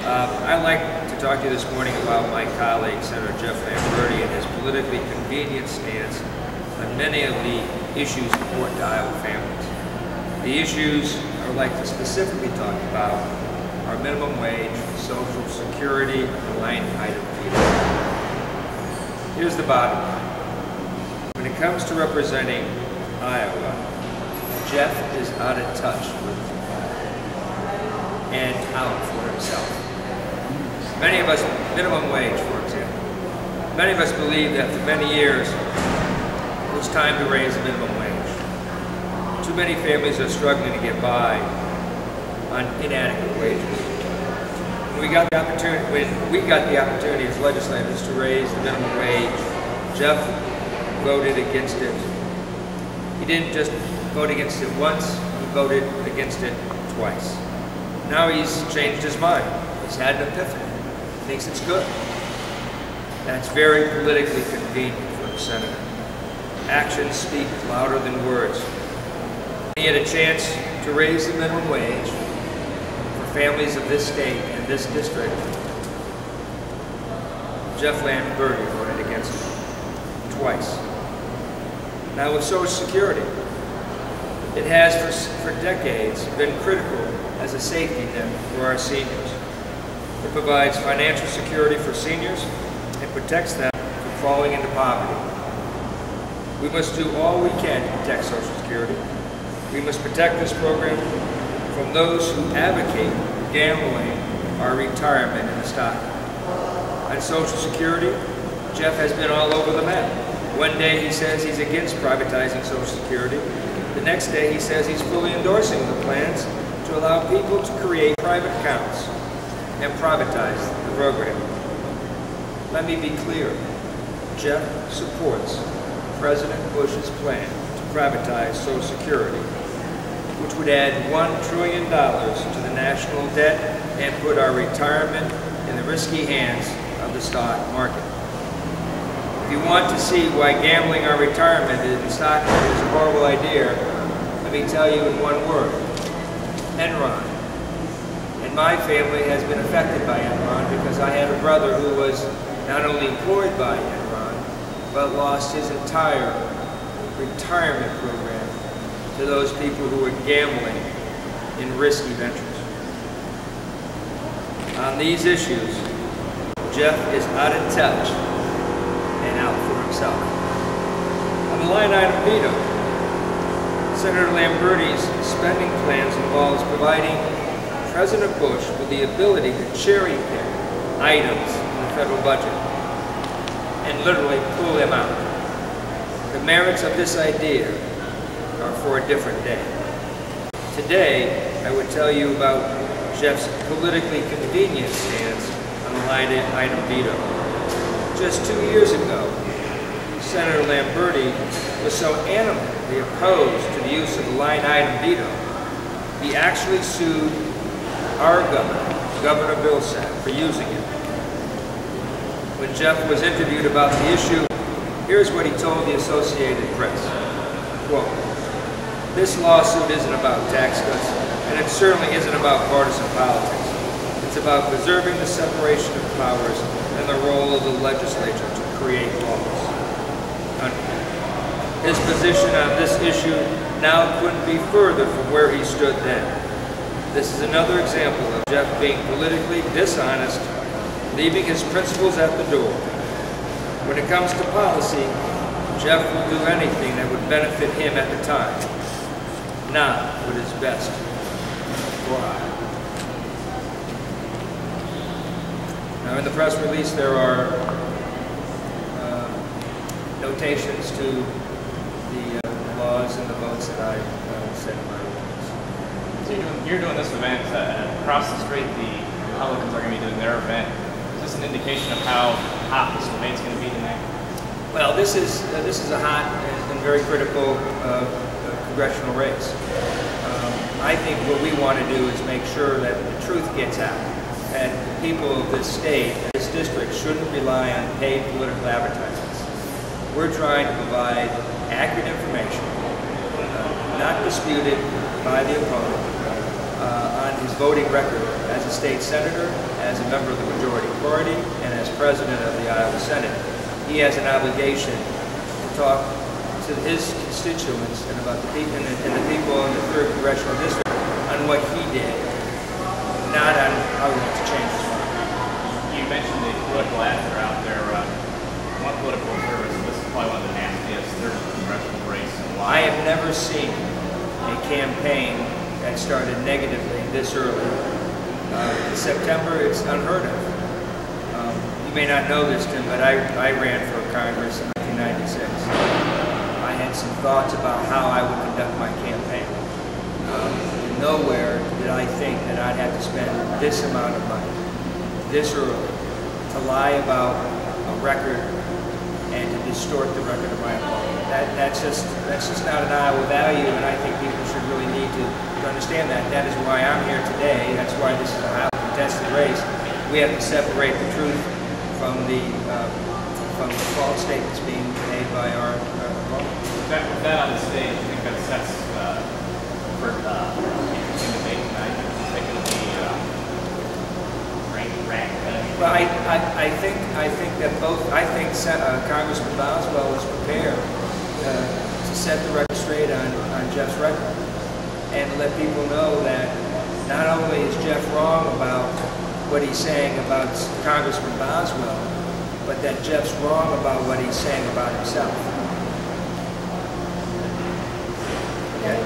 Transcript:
I'd like to talk to you this morning about my colleague, Senator Jeff Lamberti, and his politically convenient stance on many of the issues important to Iowa families. The issues I would like to specifically talk about are minimum wage, Social Security, and line item fees. Here's the bottom line. When it comes to representing Iowa, Jeff is out of touch with and out for himself. Many of us, minimum wage, for example. Many of us believe that for many years it was time to raise the minimum wage. Too many families are struggling to get by on inadequate wages. When we got the opportunity as legislators to raise the minimum wage, Jeff voted against it. He didn't just vote against it once, he voted against it twice. Now he's changed his mind. He's had an epiphany. He thinks it's good. That's very politically convenient for the senator. Actions speak louder than words. He had a chance to raise the minimum wage for families of this state and this district. Jeff Lamberti voted against it twice. Now with Social Security, it has for decades been critical as a safety net for our seniors. It provides financial security for seniors and protects them from falling into poverty. We must do all we can to protect Social Security. We must protect this program from those who advocate gambling our retirement in the stock. On Social Security, Jeff has been all over the map. One day he says he's against privatizing Social Security. The next day he says he's fully endorsing the plans to allow people to create private accounts and privatize the program. Let me be clear. Jeff supports President Bush's plan to privatize Social Security, which would add $1 trillion to the national debt and put our retirement in the risky hands of the stock market. If you want to see why gambling our retirement in the stock market is a horrible idea, let me tell you in one word: Enron. And my family has been affected by Enron because I had a brother who was not only employed by Enron, but lost his entire retirement program to those people who were gambling in risky ventures. On these issues, Jeff is out of touch and out for himself. On the line item veto, Senator Lamberti's spending plans involves providing President Bush with the ability to cherry-pick items in the federal budget and literally pull them out. The merits of this idea are for a different day. Today, I would tell you about Jeff's politically convenient stance on the line item veto. Just 2 years ago, Senator Lamberti was so animatedly opposed to the use of the line item veto, he actually sued our governor, Governor Vilsack, for using it. When Jeff was interviewed about the issue, here's what he told the Associated Press. Quote, "This lawsuit isn't about tax cuts, and it certainly isn't about partisan politics. It's about preserving the separation of powers and the role of the legislature to create laws." His position on this issue now couldn't be further from where he stood then. This is another example of Jeff being politically dishonest, leaving his principles at the door. When it comes to policy, Jeff will do anything that would benefit him at the time, not what is best for Iowa. Now in the press release there are notations to the laws and the votes that I said in my remarks. So you're doing this event across the street. The Republicans are going to be doing their event. Is this an indication of how hot this debate's going to be tonight? Well, this is a hot and very critical congressional race. I think what we want to do is make sure that the truth gets out, and people of this state, this district, shouldn't rely on paid political advertisements. We're trying to provide accurate information, not disputed by the opponent, on his voting record as a state senator, as a member of the majority party, and as president of the Iowa Senate. He has an obligation to talk to his constituents and about the people and the people in the 3rd Congressional District on what he did, not on how he wants to change his mind. You mentioned the political ads that are out there. One political observer, this is probably one of the nastiest 3rd congressional race in a while. I have never seen a campaign that started negatively this early. In September, it's unheard of. You may not know this, Tim, but I ran for Congress in 1996. I had some thoughts about how I would conduct my campaign. Nowhere did I think that I'd have to spend this amount of money, this early, to lie about a record and to distort the record of my opponent. That's just not an Iowa value, and I think people should really need to understand that. That is why I'm here today. That's why this is a highly contested race. We have to separate the truth from the false statements being made by our opponent. With that on the stage, I think that sets for interesting debate tonight. I think it'll be rank. Well, I think that Congressman Boswell is prepared to set the record straight on Jeff's record and let people know that not only is Jeff wrong about what he's saying about Congressman Boswell, but that Jeff's wrong about what he's saying about himself. Okay?